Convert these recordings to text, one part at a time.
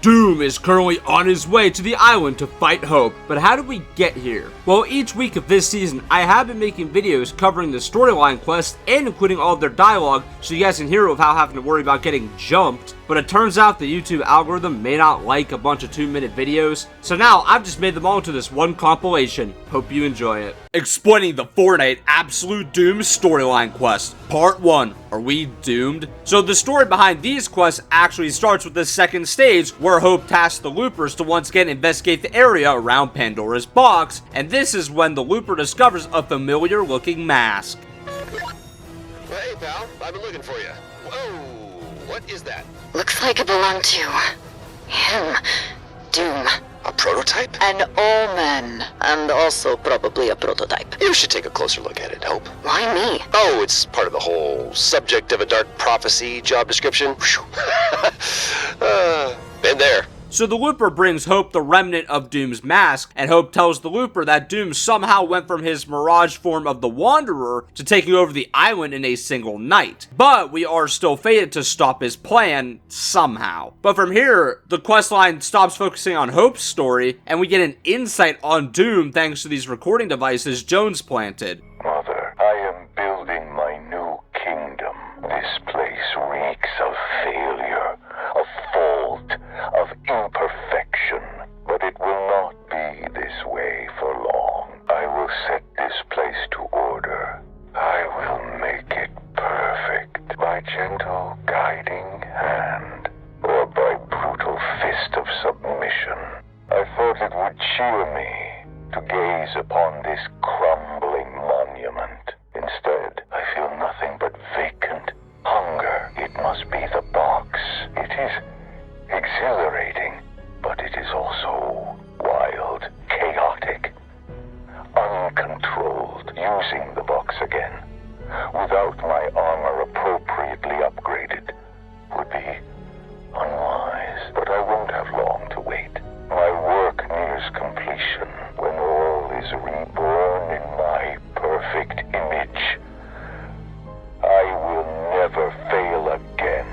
Doom is currently on his way to the island to fight Hope, but how did we get here? Well, each week of this season, I have been making videos covering the storyline quests and including all of their dialogue so you guys can hear without having to worry about getting jumped. But it turns out the YouTube algorithm may not like a bunch of 2-minute videos, so now I've just made them all into this one compilation. Hope you enjoy it. Explaining the Fortnite Absolute Doom storyline quest. Part 1. Are we doomed? So the story behind these quests actually starts with the second stage, where Hope tasks the loopers to once again investigate the area around Pandora's box, and this is when the looper discovers a familiar looking mask. Hey pal, I've been looking for you. Whoa, what is that? Looks like it belonged to him. Doom. A prototype? An omen. And also probably a prototype. You should take a closer look at it, Hope. Why me? Oh, it's part of the whole subject of a dark prophecy job description. Been there. So the looper brings Hope the remnant of Doom's mask, and Hope tells the looper that Doom somehow went from his mirage form of the Wanderer to taking over the island in a single night. But we are still fated to stop his plan somehow. But from here, the questline stops focusing on Hope's story, and we get an insight on Doom thanks to these recording devices Jones planted. Mother, I am building my new kingdom. This place reeks of failure, of fault, of imperfection. But it will not be this way for long. I will set this place to order. I will make it perfect by gentle guiding hand, or by brutal fist of submission. I thought it would cheer me to gaze upon this crumbling monument. Instead, I feel nothing but vacant hunger. It must be the box. It is exhilarating, but it is also wild, chaotic, uncontrolled. Using the box again, without my armor appropriately upgraded, would be unwise. But I won't have long to wait. My work nears completion when all is reborn in my perfect image. I will never fail again.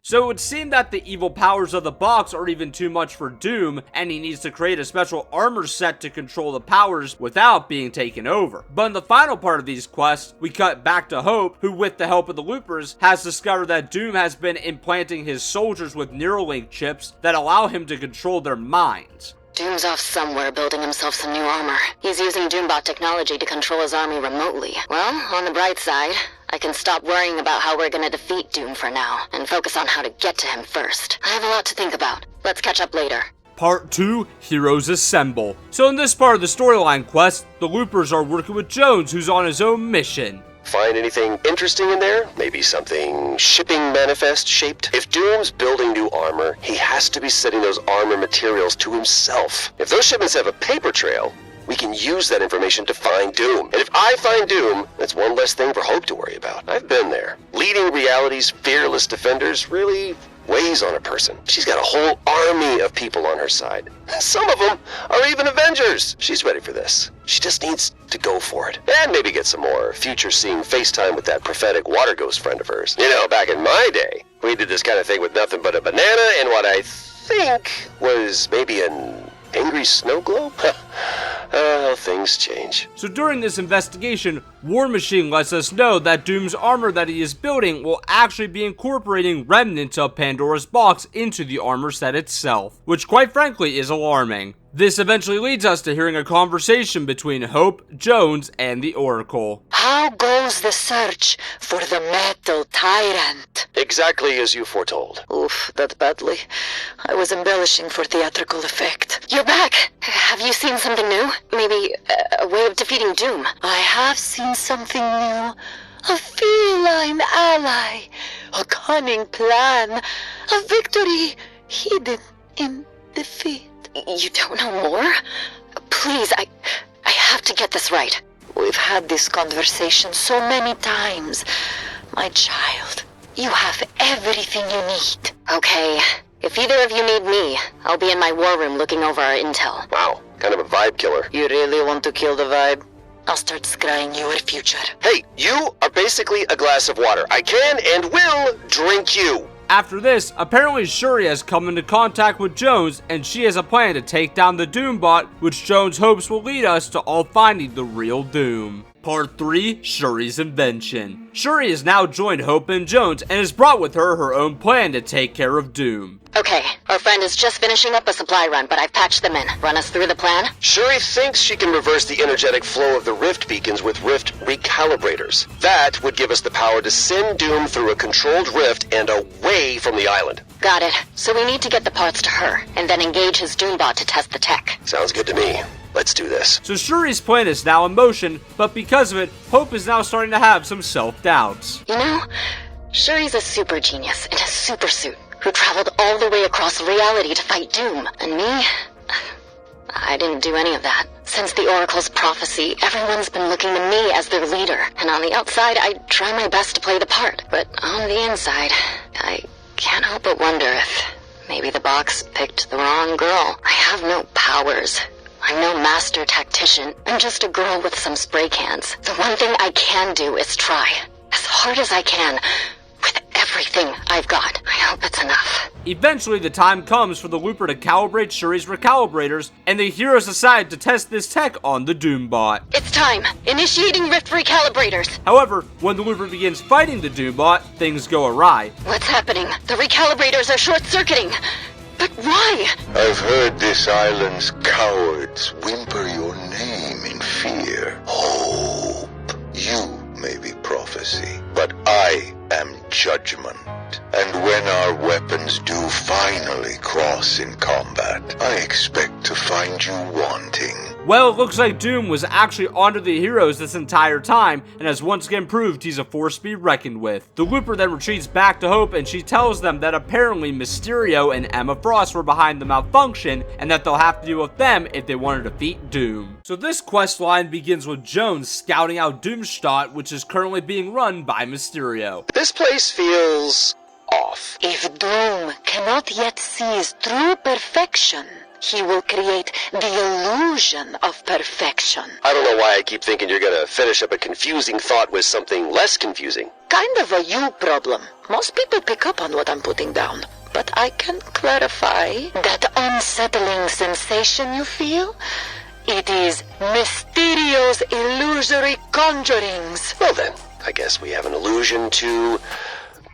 So it would seem that the evil powers of the box are even too much for Doom, and he needs to create a special armor set to control the powers without being taken over. But in the final part of these quests, we cut back to Hope, who with the help of the loopers, has discovered that Doom has been implanting his soldiers with Neuralink chips that allow him to control their minds. Doom's off somewhere building himself some new armor. He's using Doombot technology to control his army remotely. Well, on the bright side, I can stop worrying about how we're gonna defeat Doom for now, and focus on how to get to him first. I have a lot to think about. Let's catch up later. Part 2, Heroes Assemble. So in this part of the storyline quest, the loopers are working with Jones, who's on his own mission. Find anything interesting in there? Maybe something shipping manifest shaped? If Doom's building new armor, he has to be setting those armor materials to himself. If those shipments have a paper trail, we can use that information to find Doom. And if I find Doom, that's one less thing for Hope to worry about. I've been there. Leading reality's fearless defenders really weighs on a person. She's got a whole army of people on her side. Some of them are even Avengers. She's ready for this. She just needs to go for it. And maybe get some more future-seeing FaceTime with that prophetic water ghost friend of hers. You know, back in my day, we did this kind of thing with nothing but a banana and what I think was maybe an angry snow globe? Things change. So during this investigation, War Machine lets us know that Doom's armor that he is building will actually be incorporating remnants of Pandora's box into the armor set itself, which quite frankly is alarming. This eventually leads us to hearing a conversation between Hope, Jones, and the Oracle. How goes the search for the Metal Tyrant? Exactly as you foretold. Oof, that badly. I was embellishing for theatrical effect. You're back! Have you seen something new? Maybe a way of defeating Doom? I have seen something new. A feline ally. A cunning plan. A victory hidden in defeat. You don't know more? Please, I have to get this right. We've had this conversation so many times. My child, you have everything you need. Okay, if either of you need me, I'll be in my war room looking over our intel. Wow, kind of a vibe killer. You really want to kill the vibe? I'll start scrying your future. Hey, you are basically a glass of water. I can and will drink you. After this, apparently Shuri has come into contact with Jones, and she has a plan to take down the Doombot, which Jones hopes will lead us to all finding the real Doom. Part 3, Shuri's Invention. Shuri has now joined Hope and Jones and has brought with her her own plan to take care of Doom. Okay, our friend is just finishing up a supply run, but I've patched them in. Run us through the plan? Shuri thinks she can reverse the energetic flow of the rift beacons with rift recalibrators. That would give us the power to send Doom through a controlled rift and away from the island. Got it. So we need to get the parts to her, and then engage his Doombot to test the tech. Sounds good to me. Let's do this. So Shuri's plan is now in motion, but because of it, Hope is now starting to have some self-doubts. You know, Shuri's a super genius in a super suit who traveled all the way across reality to fight Doom. And me? I didn't do any of that. Since the Oracle's prophecy, everyone's been looking to me as their leader. And on the outside, I try my best to play the part. But on the inside, I can't help but wonder if maybe the box picked the wrong girl. I have no powers. I'm no master tactician. I'm just a girl with some spray cans. The one thing I can do is try, as hard as I can, with everything I've got. I hope it's enough. Eventually, the time comes for the Looper to calibrate Shuri's recalibrators, and the heroes decide to test this tech on the Doombot. It's time. Initiating rift recalibrators. However, when the Looper begins fighting the Doombot, things go awry. What's happening? The recalibrators are short-circuiting. But why? I've heard this island's cowards whimper your name in fear. Hope. You may be prophecy, but I am judgment. And when our weapons do finally cross in combat, I expect to find you wanting. Well, it looks like Doom was actually onto the heroes this entire time, and has once again proved he's a force to be reckoned with. The Looper then retreats back to Hope, and she tells them that apparently Mysterio and Emma Frost were behind the malfunction, and that they'll have to deal with them if they want to defeat Doom. So this quest line begins with Jones scouting out Doomstadt, which is currently being run by Mysterio. This place feels off. If Doom cannot yet see his true perfection, he will create the illusion of perfection. I don't know why I keep thinking you're gonna finish up a confusing thought with something less confusing. Kind of a you problem. Most people pick up on what I'm putting down. But I can clarify. That unsettling sensation you feel? It is Mysterio's illusory conjurings. Well then, I guess we have an illusion to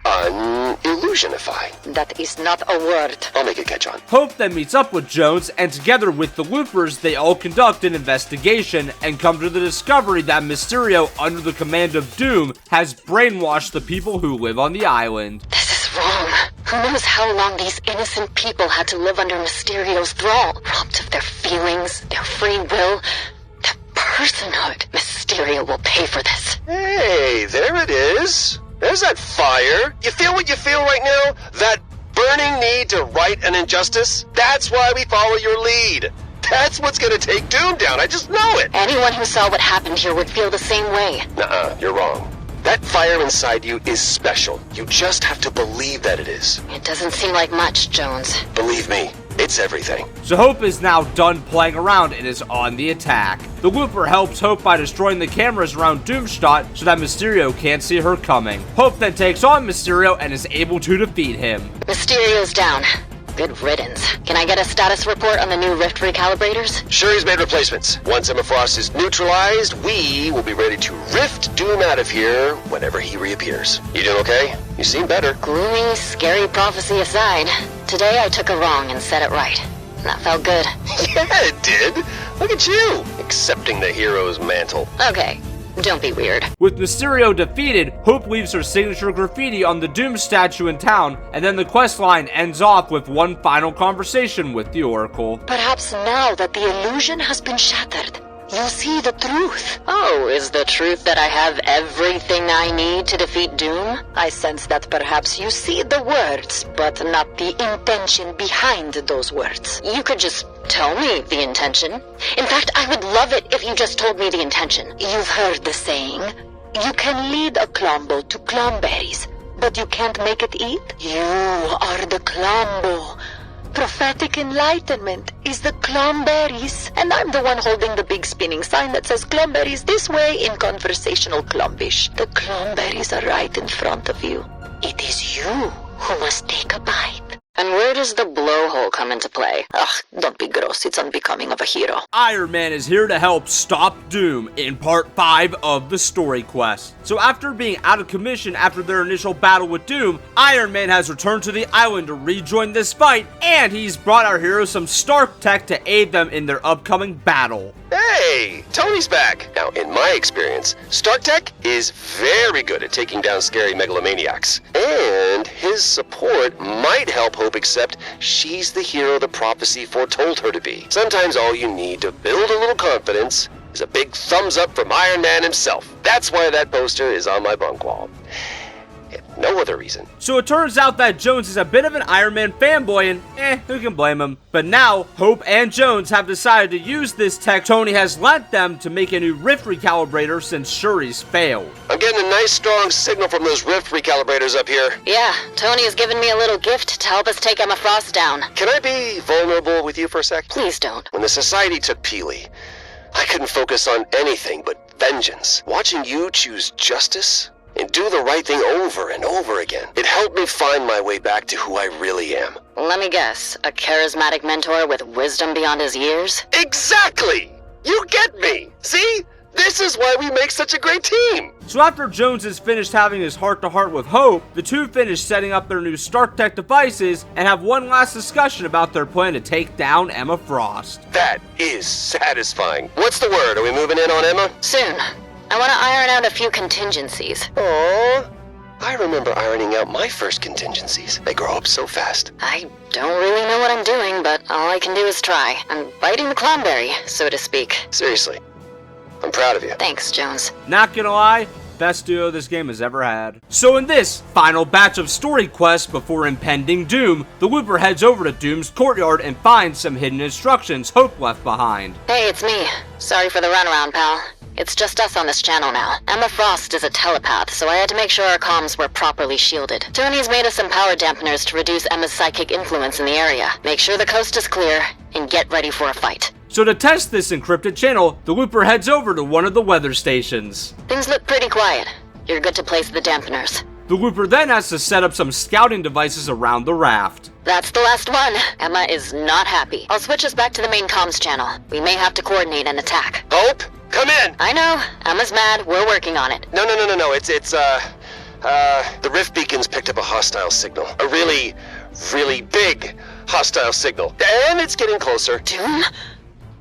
unillusionify. That is not a word. I'll make a catch on. Hope then meets up with Jones, and together with the Loopers, they all conduct an investigation and come to the discovery that Mysterio, under the command of Doom, has brainwashed the people who live on the island. This is wrong. Who knows how long these innocent people had to live under Mysterio's thrall, robbed of their feelings, their free will, their personhood. Mysterio will pay for this. Hey, there it is. There's that fire. You feel what you feel right now? That burning need to right an injustice? That's why we follow your lead. That's what's gonna take Doom down. I just know it. Anyone who saw what happened here would feel the same way. Nuh-uh, you're wrong. That fire inside you is special. You just have to believe that it is. It doesn't seem like much, Jones. Believe me, it's everything. So Hope is now done playing around and is on the attack. The Looper helps Hope by destroying the cameras around Doomstadt so that Mysterio can't see her coming. Hope then takes on Mysterio and is able to defeat him. Mysterio's down. Good riddance. Can I get a status report on the new rift recalibrators? Shuri's made replacements. Once Emma Frost is neutralized, we will be ready to rift Doom out of here whenever he reappears. You doing okay? You seem better. Gloomy, scary prophecy aside, today I took a wrong and set it right. That felt good. Yeah, it did. Look at you, accepting the hero's mantle. Okay, don't be weird. With Mysterio defeated, Hope leaves her signature graffiti on the Doom statue in town, and then the quest line ends off with one final conversation with the Oracle. Perhaps now that the illusion has been shattered, you'll see the truth. Oh, is the truth that I have everything I need to defeat Doom? I sense that perhaps you see the words, but not the intention behind those words. You could just tell me the intention. In fact, I would love it if you just told me the intention. You've heard the saying, you can lead a Klombo to Klomberries, but you can't make it eat? You are the Klombo. Prophetic enlightenment is the Klomberries, and I'm the one holding the big spinning sign that says Klomberries this way in conversational Klombish. The Klomberries are right in front of you. It is you who must take a bite. And where does the blowhole come into play? Ugh, don't be gross. It's unbecoming of a hero. Iron Man is here to help stop Doom in part 5 of the story quest. So after being out of commission after their initial battle with Doom, Iron Man has returned to the island to rejoin this fight, and he's brought our heroes some Stark tech to aid them in their upcoming battle. Hey, Tony's back! Now, in my experience, Stark Tech is very good at taking down scary megalomaniacs. And his support might help Hope accept she's the hero the prophecy foretold her to be. Sometimes all you need to build a little confidence is a big thumbs up from Iron Man himself. That's why that poster is on my bunk wall. If no other reason. So it turns out that Jones is a bit of an Iron Man fanboy, and who can blame him? But now, Hope and Jones have decided to use this tech Tony has lent them to make a new rift recalibrator since Shuri's failed. I'm getting a nice strong signal from those rift recalibrators up here. Yeah, Tony has given me a little gift to help us take Emma Frost down. Can I be vulnerable with you for a sec? Please don't. When the Society took Peely, I couldn't focus on anything but vengeance. Watching you choose justice and do the right thing over and over again, it helped me find my way back to who I really am. Let me guess, a charismatic mentor with wisdom beyond his years? Exactly! You get me! See? This is why we make such a great team! So after Jones is finished having his heart-to-heart with Hope, the two finish setting up their new Stark Tech devices and have one last discussion about their plan to take down Emma Frost. That is satisfying. What's the word? Are we moving in on Emma? Soon. I want to iron out a few contingencies. Aww. I remember ironing out my first contingencies. They grow up so fast. I don't really know what I'm doing, but all I can do is try. I'm biting the clownberry, so to speak. Seriously. I'm proud of you. Thanks, Jones. Not gonna lie, best duo this game has ever had. So in this final batch of story quests before impending Doom, the Looper heads over to Doom's courtyard and finds some hidden instructions Hope left behind. Hey, it's me. Sorry for the runaround, pal. It's just us on this channel now. Emma Frost is a telepath, so I had to make sure our comms were properly shielded. Tony's made us some power dampeners to reduce Emma's psychic influence in the area. Make sure the coast is clear, and get ready for a fight. So to test this encrypted channel, the Looper heads over to one of the weather stations. Things look pretty quiet. You're good to place the dampeners. The Looper then has to set up some scouting devices around the raft. That's the last one. Emma is not happy. I'll switch us back to the main comms channel. We may have to coordinate an attack. Hope, come in! I know. Emma's mad. We're working on it. No. It's the rift beacons picked up a hostile signal. A really big hostile signal. And it's getting closer. Doom?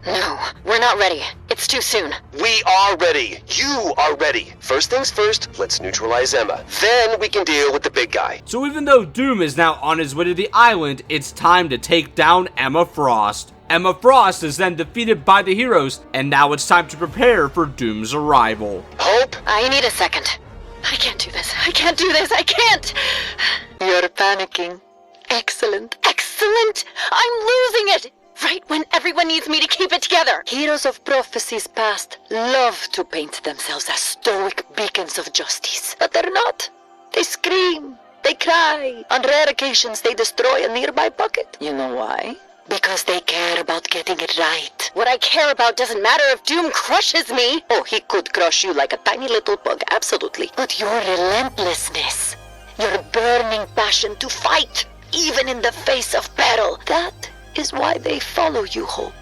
No, we're not ready. It's too soon. We are ready. You are ready. First things first, let's neutralize Emma. Then we can deal with the big guy. So even though Doom is now on his way to the island, it's time to take down Emma Frost. Emma Frost is then defeated by the heroes, and now it's time to prepare for Doom's arrival. Hope? I need a second. I can't do this. I can't do this. I can't. You're panicking. Excellent. Excellent. I'm losing it. Right when everyone needs me to keep it together. Heroes of prophecies past love to paint themselves as stoic beacons of justice. But they're not. They scream. They cry. On rare occasions, they destroy a nearby bucket. You know why? Because they care about getting it right. What I care about doesn't matter if Doom crushes me. Oh, he could crush you like a tiny little bug, absolutely. But your relentlessness, your burning passion to fight, even in the face of peril, that is why they follow you, Hope.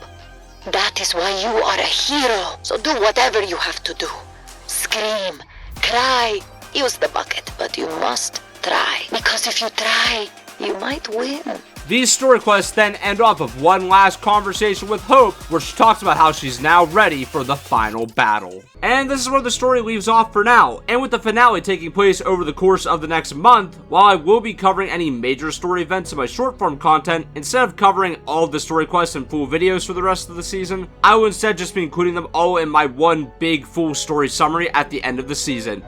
That is why you are a hero. So do whatever you have to do. Scream, cry, use the bucket, but you must try. Because if you try, you might win. These story quests then end off with one last conversation with Hope, where she talks about how she's now ready for the final battle. And this is where the story leaves off for now, and with the finale taking place over the course of the next month, while I will be covering any major story events in my short form content, instead of covering all of the story quests in full videos for the rest of the season, I will instead just be including them all in my one big full story summary at the end of the season.